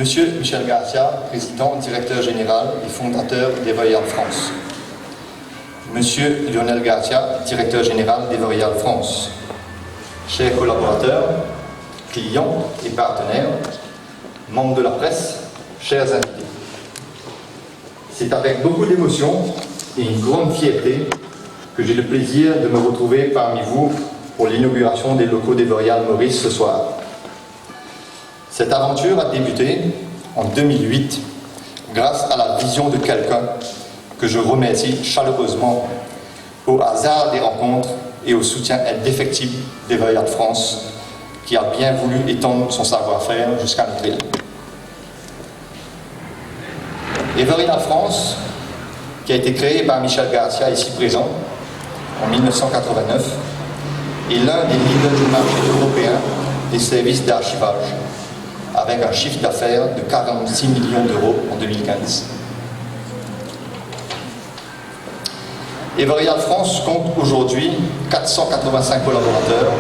Monsieur Michel Garcia, président, directeur général et fondateur d'Everial France. Monsieur Lionel Garcia, directeur général d'Everial France. Chers collaborateurs, clients et partenaires, membres de la presse, chers invités. C'est avec beaucoup d'émotion et une grande fierté que j'ai le plaisir de me retrouver parmi vous pour l'inauguration des locaux d'Everial Maurice ce soir. Cette aventure a débuté en 2008 grâce à la vision de quelqu'un que je remercie chaleureusement au hasard des rencontres et au soutien indéfectible d'Everial France qui a bien voulu étendre son savoir-faire jusqu'à notre île. Everial France, qui a été créé par Michel Garcia ici présent en 1989, est l'un des leaders du marché européen des services d'archivage, avec un chiffre d'affaires de 46 millions d'euros en 2015. Everial France compte aujourd'hui 485 collaborateurs,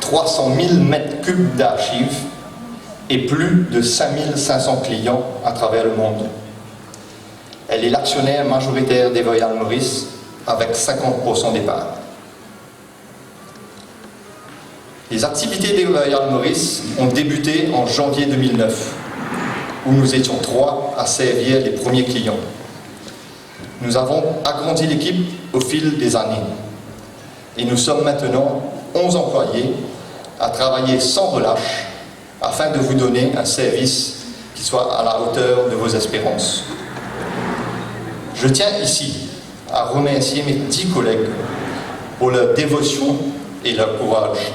300 000 mètres cubes d'archives et plus de 5500 clients à travers le monde. Elle est l'actionnaire majoritaire d'Everial Maurice avec 50% des parts. Les activités d'Everial Maurice ont débuté en janvier 2009, où nous étions 3 à servir les premiers clients. Nous avons agrandi l'équipe au fil des années et nous sommes maintenant 11 employés à travailler sans relâche afin de vous donner un service qui soit à la hauteur de vos espérances. Je tiens ici à remercier mes 10 collègues pour leur dévotion et leur courage.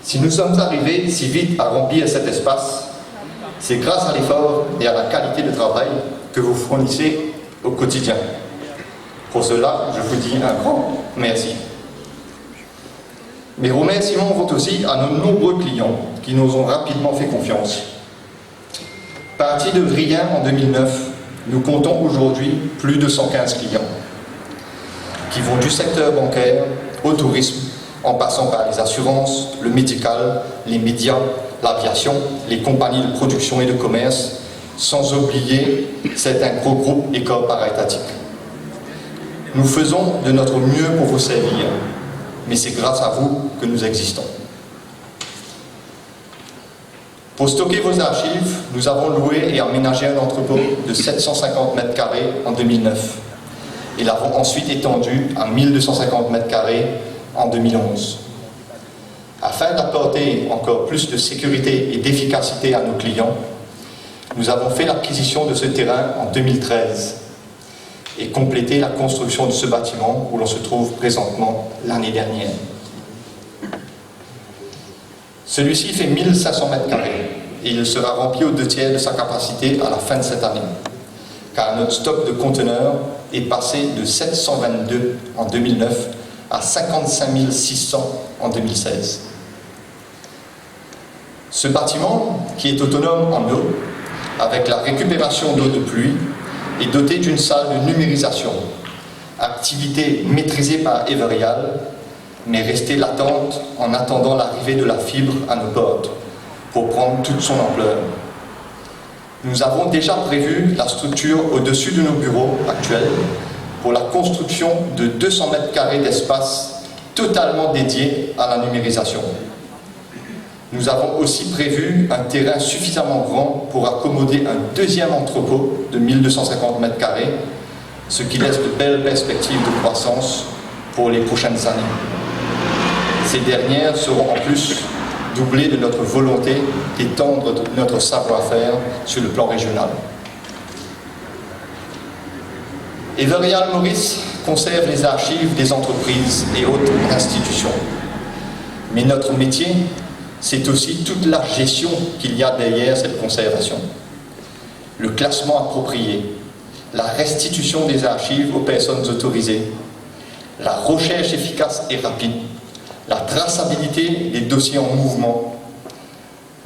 Si nous sommes arrivés si vite à remplir cet espace, c'est grâce à l'effort et à la qualité de travail que vous fournissez au quotidien. Pour cela, je vous dis un grand merci. Mes remerciements vont aussi à nos nombreux clients qui nous ont rapidement fait confiance. Partis de rien en 2009, nous comptons aujourd'hui plus de 115 clients qui vont du secteur bancaire au tourisme, en passant par les assurances, le médical, les médias, l'aviation, les compagnies de production et de commerce, sans oublier certains gros groupes et corps para-étatiques. Nous faisons de notre mieux pour vous servir, mais c'est grâce à vous que nous existons. Pour stocker vos archives, nous avons loué et aménagé un entrepôt de 750 mètres carrés en 2009 et l'avons ensuite étendu à 1250 mètres carrés en 2011. Afin d'apporter encore plus de sécurité et d'efficacité à nos clients, nous avons fait l'acquisition de ce terrain en 2013 et complété la construction de ce bâtiment où l'on se trouve présentement l'année dernière. Celui-ci fait 1500 mètres carrés et il sera rempli aux 2/3 de sa capacité à la fin de cette année, car notre stock de conteneurs est passé de 722 en 2009 à 55 600 en 2016. Ce bâtiment, qui est autonome en eau, avec la récupération d'eau de pluie, est doté d'une salle de numérisation, activité maîtrisée par Everial, mais restée latente en attendant l'arrivée de la fibre à nos portes, pour prendre toute son ampleur. Nous avons déjà prévu la structure au-dessus de nos bureaux actuels pour la construction de 200 mètres carrés d'espace totalement dédié à la numérisation. Nous avons aussi prévu un terrain suffisamment grand pour accommoder un deuxième entrepôt de 1250 mètres carrés, ce qui laisse de belles perspectives de croissance pour les prochaines années. Ces dernières seront en plus doublées de notre volonté d'étendre notre savoir-faire sur le plan régional. Everial Maurice conserve les archives des entreprises et autres institutions. Mais notre métier, c'est aussi toute la gestion qu'il y a derrière cette conservation. Le classement approprié, la restitution des archives aux personnes autorisées, la recherche efficace et rapide, la traçabilité des dossiers en mouvement,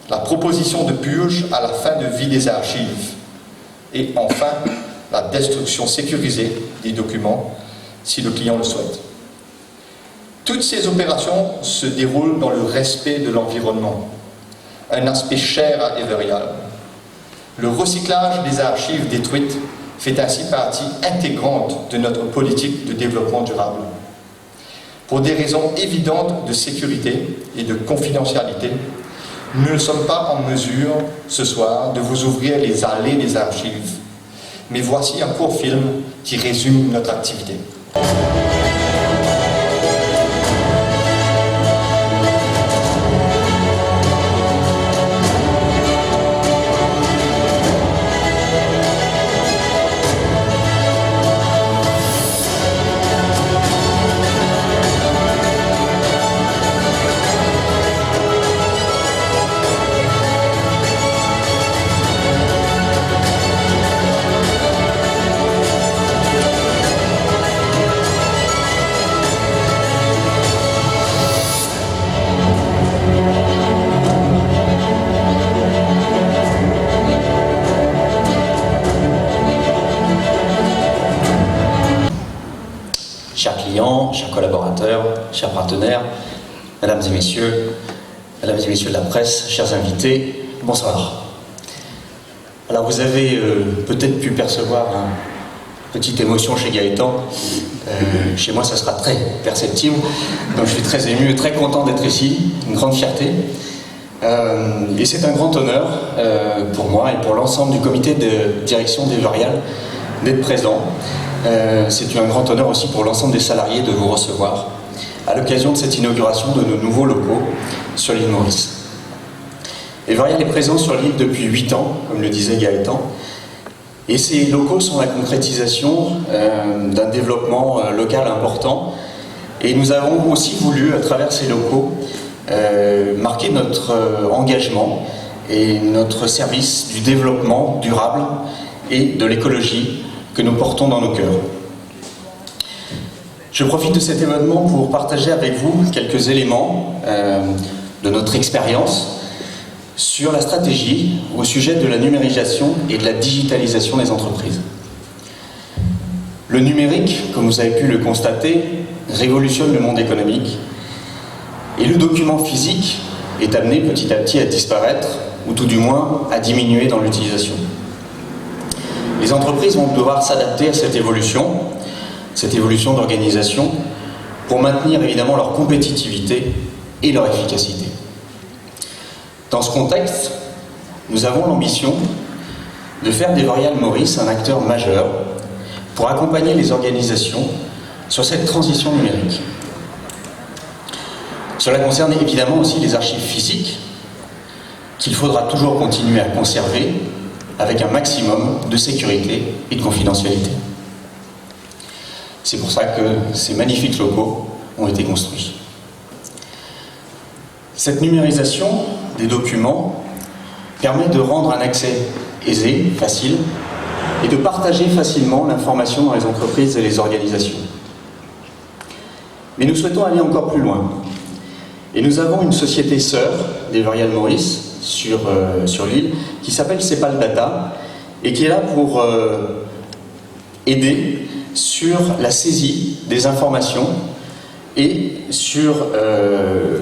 la proposition de purge à la fin de vie des archives et enfin la destruction sécurisée des documents si le client le souhaite. Toutes ces opérations se déroulent dans le respect de l'environnement, un aspect cher à Everial, Le recyclage des archives détruites fait ainsi partie intégrante de notre politique de développement durable. Pour des raisons évidentes de sécurité et de confidentialité, nous ne sommes pas en mesure, ce soir, de vous ouvrir les allées des archives. Mais voici un court film qui résume notre activité. Chers clients, chers collaborateurs, chers partenaires, mesdames et messieurs de la presse, chers invités, bonsoir. Alors vous avez peut-être pu percevoir une petite émotion chez Gaëtan. Chez moi ça sera très perceptible, donc je suis très ému et très content d'être ici, une grande fierté. Et c'est un grand honneur pour moi et pour l'ensemble du comité de direction d'Everial d'être présent. C'est un grand honneur aussi pour l'ensemble des salariés de vous recevoir à l'occasion de cette inauguration de nos nouveaux locaux sur l'île Maurice. Everial est présent sur l'île depuis 8 ans, comme le disait Gaëtan, et ces locaux sont la concrétisation d'un développement local important. Et nous avons aussi voulu, à travers ces locaux, marquer notre engagement et notre service du développement durable et de l'écologie que nous portons dans nos cœurs. Je profite de cet événement pour partager avec vous quelques éléments de notre expérience sur la stratégie au sujet de la numérisation et de la digitalisation des entreprises. Le numérique, comme vous avez pu le constater, révolutionne le monde économique et le document physique est amené petit à petit à disparaître ou tout du moins à diminuer dans l'utilisation. Les entreprises vont devoir s'adapter à cette évolution d'organisation pour maintenir évidemment leur compétitivité et leur efficacité. Dans ce contexte, nous avons l'ambition de faire d'Everial Maurice un acteur majeur pour accompagner les organisations sur cette transition numérique. Cela concerne évidemment aussi les archives physiques qu'il faudra toujours continuer à conserver avec un maximum de sécurité et de confidentialité. C'est pour ça que ces magnifiques locaux ont été construits. Cette numérisation des documents permet de rendre un accès aisé, facile, et de partager facilement l'information dans les entreprises et les organisations. Mais nous souhaitons aller encore plus loin. Et nous avons une société sœur d'Everial Maurice sur l'île qui s'appelle Cepal Data et qui est là pour aider sur la saisie des informations et sur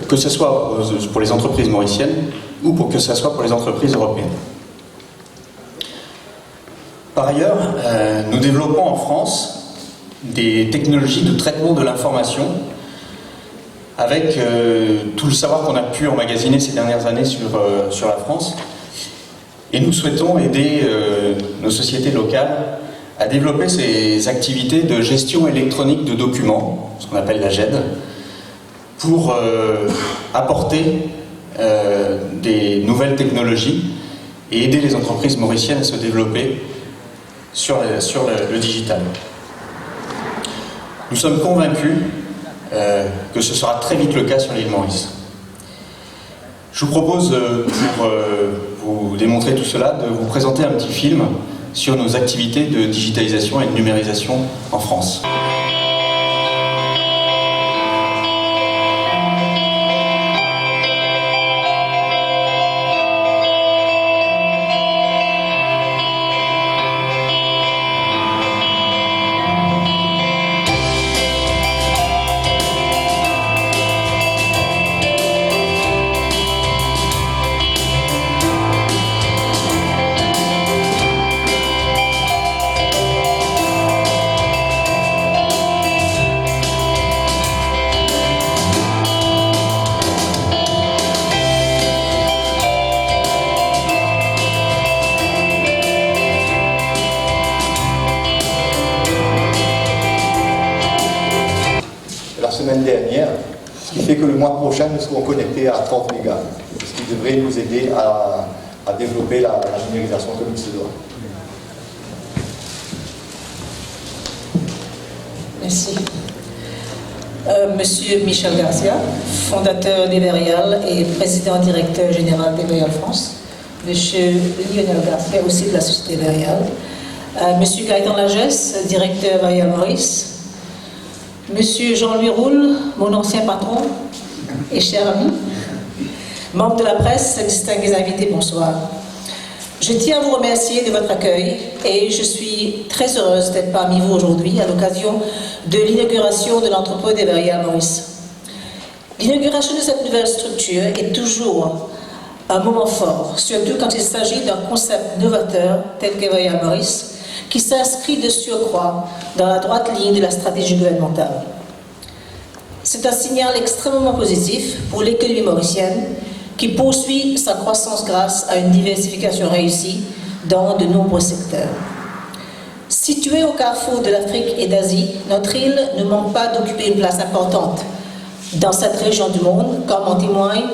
que ce soit pour les entreprises mauriciennes ou pour que ce soit pour les entreprises européennes. Par ailleurs, nous développons en France des technologies de traitement de l'information avec tout le savoir qu'on a pu emmagasiner ces dernières années sur la France. Et nous souhaitons aider nos sociétés locales à développer ces activités de gestion électronique de documents, ce qu'on appelle la GED, pour apporter des nouvelles technologies et aider les entreprises mauriciennes à se développer sur le digital. Nous sommes convaincus que ce sera très vite le cas sur l'île Maurice. Je vous propose, pour vous démontrer tout cela, de vous présenter un petit film sur nos activités de digitalisation et de numérisation en France. la semaine dernière, ce qui fait que le mois prochain, nous serons connectés à 30 mégas, ce qui devrait nous aider à développer la numérisation comme il se doit. Merci. Monsieur Michel Garcia, fondateur d'Everial et président-directeur général d'Everial France. Monsieur Lionel Garcia, aussi de la société Everial. Monsieur Gaëtan Lagesse, directeur Everial Maurice. Monsieur Jean-Louis Roule, mon ancien patron et cher ami. Membres de la presse, distingués invités, bonsoir. Je tiens à vous remercier de votre accueil et je suis très heureuse d'être parmi vous aujourd'hui à l'occasion de l'inauguration de l'entrepôt d'Everial Maurice. L'inauguration de cette nouvelle structure est toujours un moment fort, surtout quand il s'agit d'un concept novateur tel qu'Everial Maurice, qui s'inscrit de surcroît dans la droite ligne de la stratégie gouvernementale. C'est un signal extrêmement positif pour l'économie mauricienne qui poursuit sa croissance grâce à une diversification réussie dans de nombreux secteurs. Située au carrefour de l'Afrique et d'Asie, notre île ne manque pas d'occuper une place importante dans cette région du monde, comme en témoignent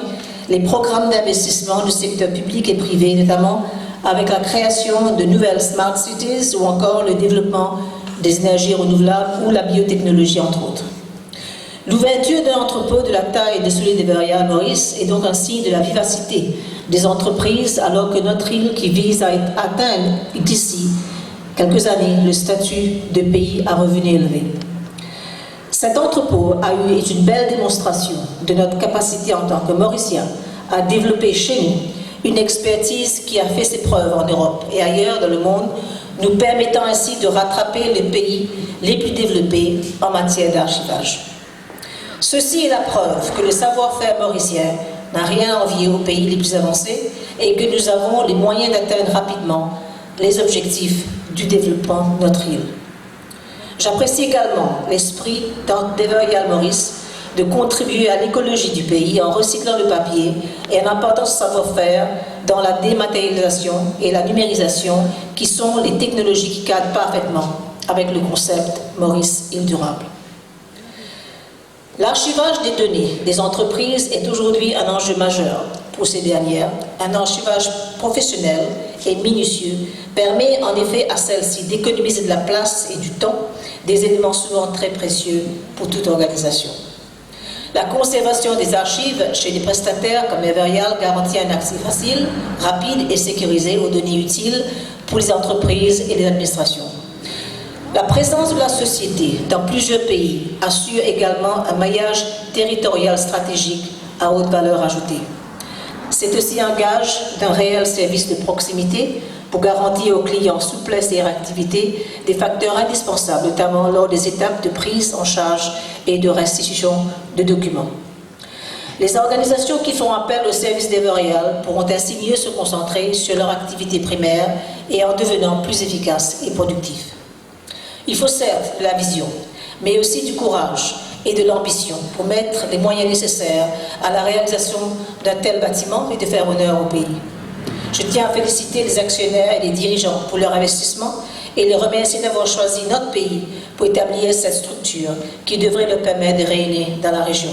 les programmes d'investissement du secteur public et privé, notamment avec la création de nouvelles smart cities ou encore le développement des énergies renouvelables ou la biotechnologie, entre autres. L'ouverture d'un entrepôt de la taille de celui d'Everial Maurice est donc un signe de la vivacité des entreprises, alors que notre île, qui vise à atteindre d'ici quelques années le statut de pays à revenus élevés. Cet entrepôt est une belle démonstration de notre capacité en tant que Mauriciens à développer chez nous une expertise qui a fait ses preuves en Europe et ailleurs dans le monde, nous permettant ainsi de rattraper les pays les plus développés en matière d'archivage. Ceci est la preuve que le savoir-faire mauricien n'a rien à envier aux pays les plus avancés et que nous avons les moyens d'atteindre rapidement les objectifs du développement de notre île. J'apprécie également l'esprit d'Everial Maurice de contribuer à l'écologie du pays en recyclant le papier et en apportant ce savoir-faire dans la dématérialisation et la numérisation qui sont les technologies qui cadrent parfaitement avec le concept Maurice île durable. L'archivage des données des entreprises est aujourd'hui un enjeu majeur pour ces dernières. Un archivage professionnel et minutieux permet en effet à celles-ci d'économiser de la place et du temps, des éléments souvent très précieux pour toute organisation. La conservation des archives chez les prestataires comme Everial garantit un accès facile, rapide et sécurisé aux données utiles pour les entreprises et les administrations. La présence de la société dans plusieurs pays assure également un maillage territorial stratégique à haute valeur ajoutée. C'est aussi un gage d'un réel service de proximité pour garantir aux clients souplesse et réactivité, des facteurs indispensables, notamment lors des étapes de prise en charge et de restitution de documents. Les organisations qui font appel au service d'Everial pourront ainsi mieux se concentrer sur leur activité primaire et en devenant plus efficaces et productifs. Il faut certes de la vision, mais aussi du courage et de l'ambition pour mettre les moyens nécessaires à la réalisation d'un tel bâtiment et de faire honneur au pays. Je tiens à féliciter les actionnaires et les dirigeants pour leur investissement et les remercier d'avoir choisi notre pays pour établir cette structure qui devrait leur permettre de rayonner dans la région.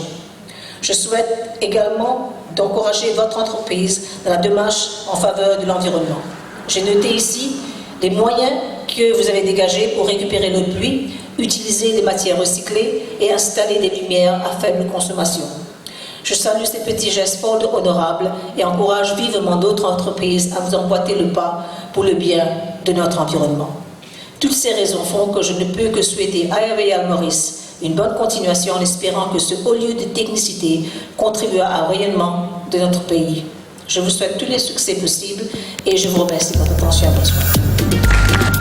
Je souhaite également d'encourager votre entreprise dans la démarche en faveur de l'environnement. J'ai noté ici les moyens que vous avez dégagés pour récupérer l'eau de pluie, utiliser des matières recyclées et installer des lumières à faible consommation. Je salue ces petits gestes fort honorables et encourage vivement d'autres entreprises à vous emboîter le pas pour le bien de notre environnement. Toutes ces raisons font que je ne peux que souhaiter à Everial Maurice une bonne continuation en espérant que ce haut lieu de technicité contribuera au rayonnement de notre pays. Je vous souhaite tous les succès possibles et je vous remercie de votre attention. Bonsoir.